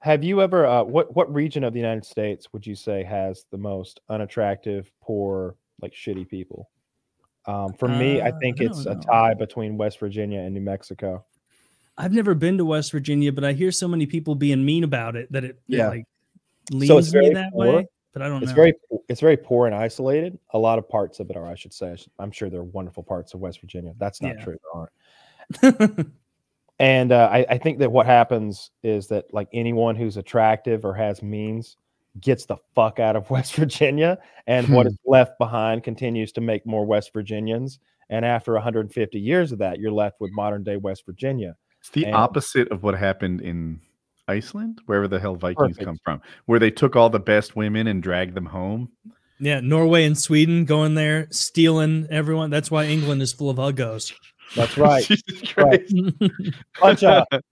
Have you ever what region of the United States would you say has the most unattractive, poor, like shitty people? For me, I think I it's don't a know. tie between West Virginia and New Mexico. I've never been to West Virginia, but I hear so many people being mean about it that it Yeah. like So it's leans me very that poor. way. But I don't It's know. very poor and isolated. A lot of parts of it are, I should say. I'm sure there are wonderful parts of West Virginia. That's not Yeah. true. There aren't. And I think that what happens is that like anyone who's attractive or has means gets the fuck out of West Virginia, and what is left behind continues to make more West Virginians. And after 150 years of that, you're left with modern day West Virginia. It's the And opposite of what happened in Iceland, wherever the hell Vikings Perfect. come from, where they took all the best women and dragged them home. Yeah, Norway and Sweden going there, stealing everyone. That's why England is full of uggos. that's right. Jesus Christ.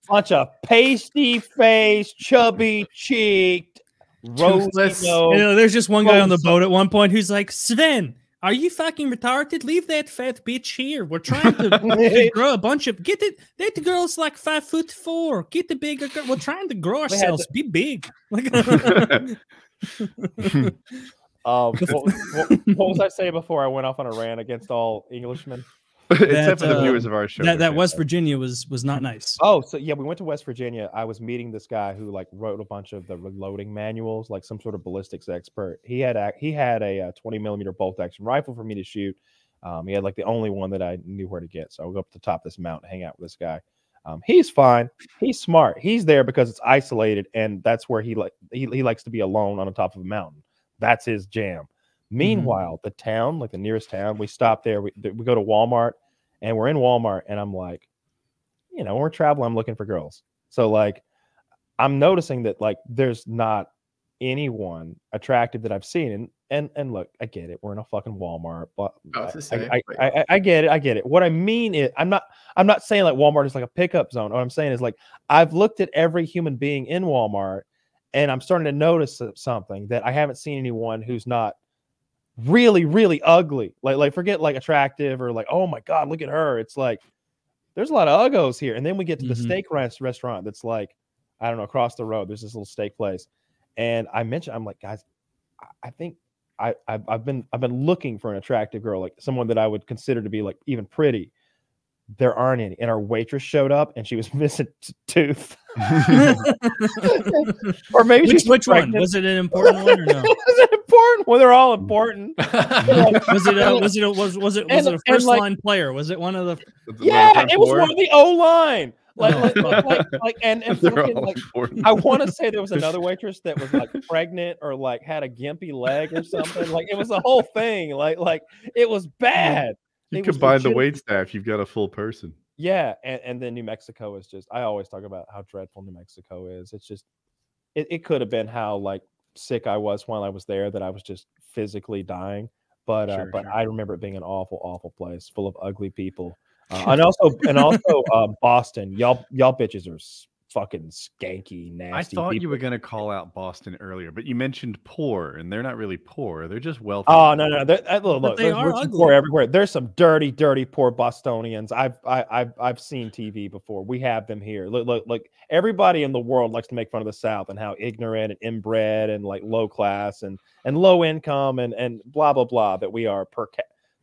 bunch of pasty faced, chubby cheeked, rosy Toothless. nose. You know, there's just one guy on the boat at one point who's like, Sven, are you fucking retarded? Leave that fat bitch here. We're trying to grow a bunch of that girl's like 5'4". Get the bigger girl. We're trying to grow ourselves. Be big. Like, what was I saying before I went off on a rant against all Englishmen? Except for the viewers of our show. That West Virginia was not nice. Oh, so yeah, we went to West Virginia. I was meeting this guy who like wrote a bunch of the reloading manuals, like some sort of ballistics expert. He had a 20mm bolt action rifle for me to shoot. He had like the only one that I knew where to get. So I would go up to the top of this mountain, hang out with this guy. He's fine. He's smart. He's there because it's isolated, and that's where he likes to be alone on the top of a mountain. That's his jam. Meanwhile, the town, like the nearest town, we stop there. We go to Walmart, and we're in Walmart, and I'm like, you know, when we're traveling, I'm looking for girls. So like, I'm noticing that like there's not anyone attractive that I've seen. And look, I get it. We're in a fucking Walmart, but I get it. I get it. What I mean is, I'm not saying like Walmart is like a pickup zone. What I'm saying is like I've looked at every human being in Walmart, and I'm starting to notice something that I haven't seen anyone who's not really, really ugly. Like forget like attractive or like, oh my God, look at her. It's like there's a lot of uggos here. And then we get to the steak restaurant that's like, I don't know, across the road. There's this little steak place. And I'm like, guys, I think I've been looking for an attractive girl, like someone that I would consider to be like even pretty. There aren't any. And our waitress showed up and she was missing tooth. Or maybe which one? Was it an important one or no? It was an important one. They're all important. Was it a first line player? Was it one of the? Yeah, it was one of the O line. Like, I want to say there was another waitress that was like pregnant or like had a gimpy leg or something. Like it was a whole thing. Like it was bad. You combine the wait staff, you've got a full person. Yeah, and then New Mexico is just, I always talk about how dreadful New Mexico is. It's just, it could have been how like sick I was while I was there, that I was just physically dying. But I remember it being an awful, awful place full of ugly people. And also Boston, y'all bitches are fucking skanky, nasty. I thought people. you were going to call out Boston earlier, but you mentioned poor, and they're not really poor. They're just wealthy. Oh no, look, they there's are poor everywhere. There's some dirty, poor Bostonians. I've seen TV before. We have them here. Look, everybody in the world likes to make fun of the South and how ignorant and inbred and like low class and low income and blah blah blah that we are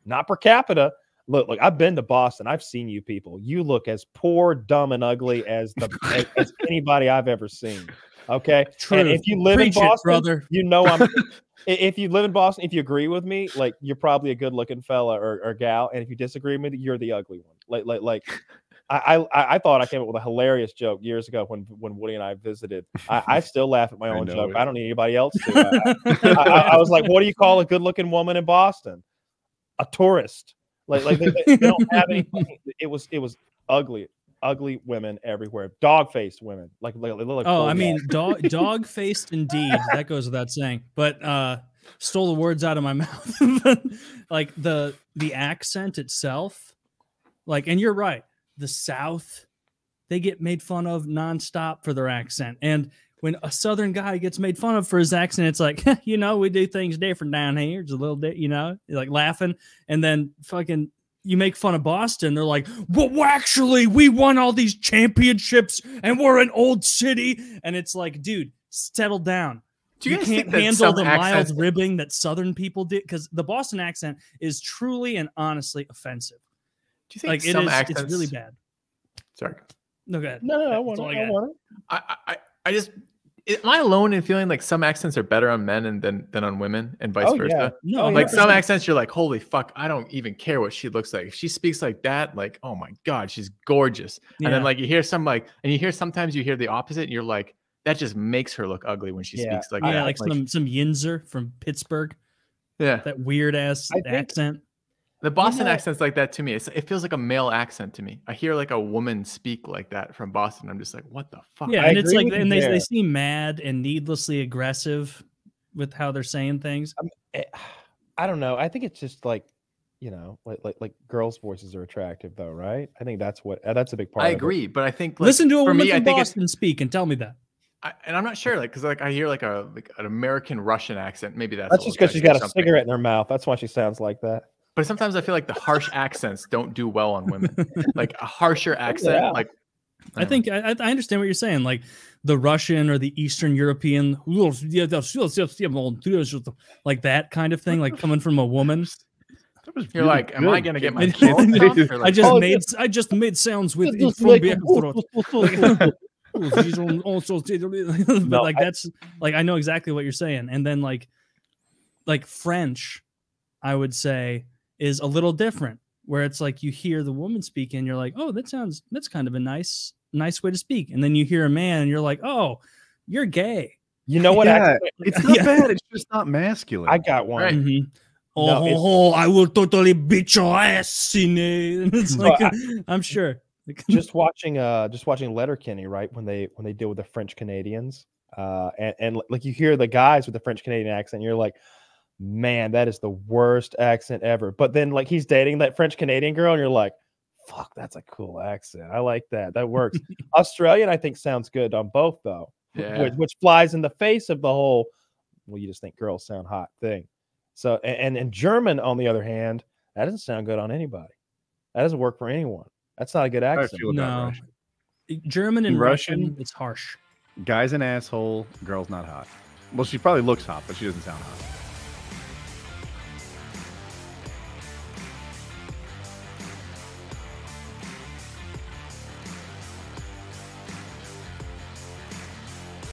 not per capita. Look, I've been to Boston. I've seen you people. You look as poor, dumb, and ugly as as anybody I've ever seen. Okay. True. And if you live in Boston, brother. you know if you live in Boston, if you agree with me, like you're probably a good-looking fella or gal. And if you disagree with me, you're the ugly one. I thought I came up with a hilarious joke years ago when Woody and I visited. I still laugh at my own joke. I don't need anybody else to. I was like, what do you call a good-looking woman in Boston? A tourist. Like they don't have any. It was ugly women everywhere. Dog-faced women. Like oh, I mean, dog-faced indeed. That goes without saying. But stole the words out of my mouth. Like the accent itself. Like, and you're right. The South, they get made fun of nonstop for their accent. And when a Southern guy gets made fun of for his accent, it's like, you know, we do things different down here. It's a little bit, you know, like laughing. And then fucking you make fun of Boston, they're like, well, actually, we won all these championships and we're an old city. And it's like, dude, settle down. Do you guys can't think that handle some the accents- mild ribbing that Southern people did, because the Boston accent is truly and honestly offensive. Do you think Like some it is, accents? it's really bad. Sorry. No, go ahead. No, I That's want all it. I I got. want it. I just am I alone in feeling like some accents are better on men and than on women and vice Oh, versa? yeah. No, Oh, yeah. Like some 100%. accents, you're like, holy fuck, I don't even care what she looks like. If she speaks like that, like, oh my god, she's gorgeous. And then Yeah. like you hear some like, and you hear sometimes you hear the opposite, and you're like, that just makes her look ugly when she Yeah. speaks like Yeah, that. like some Yinzer from Pittsburgh, yeah, that weird ass I think- accent. the Boston know- accent's like that to me. It feels like a male accent to me. I hear like a woman speak like that from Boston. I'm just like, what the fuck? Yeah, I and it's agree like, with you and they there. seem mad and needlessly aggressive with how they're saying things. I don't know. I think it's just like, you know, like girls' voices are attractive, though, right? I think that's a big part. I of it. agree, but I think like, Listen to a for woman me, I from think it's Boston speak and tell me that. and I'm not sure, like, because like I hear like an American Russian accent. Maybe that's That's a just little because she's judgy or got a something. cigarette in her mouth. That's why she sounds like that. But sometimes I feel like the harsh accents don't do well on women. Like a harsher accent, Yeah. like I think I understand what you're saying. Like the Russian or the Eastern European, like that kind of thing, like coming from a woman. That was you're really like, am I good, gonna get Jake. my I throat chopped? Or, like, I just made sounds with Just from like- but No, like that's like I know exactly what you're saying. And then like French, I would say, is a little different, where it's like you hear the woman speak and you're like, oh, that's kind of a nice way to speak. And then you hear a man and you're like, oh, you're gay. You know what? Yeah, accent- it's not Yeah. bad. It's just not masculine. I got one. Right. Mhm. Oh, No, it's- I will totally beat your ass in it. It's So like I'm sure. just watching Letterkenny, right, when they deal with the French Canadians, and like you hear the guys with the French Canadian accent, you're like, man, that is the worst accent ever. But then like he's dating that French Canadian girl, and you're like, fuck, that's a cool accent. I like that. That works. Australian, I think, sounds good on both though, Yeah. which flies in the face of the whole, well, you just think girls sound hot thing. So and German, on the other hand, that doesn't sound good on anybody. That doesn't work for anyone. That's not a good How I accent. feel about No. Russian. German and Russian? Russian, it's harsh. Guy's an asshole. Girl's not hot. Well, she probably looks hot, but she doesn't sound hot.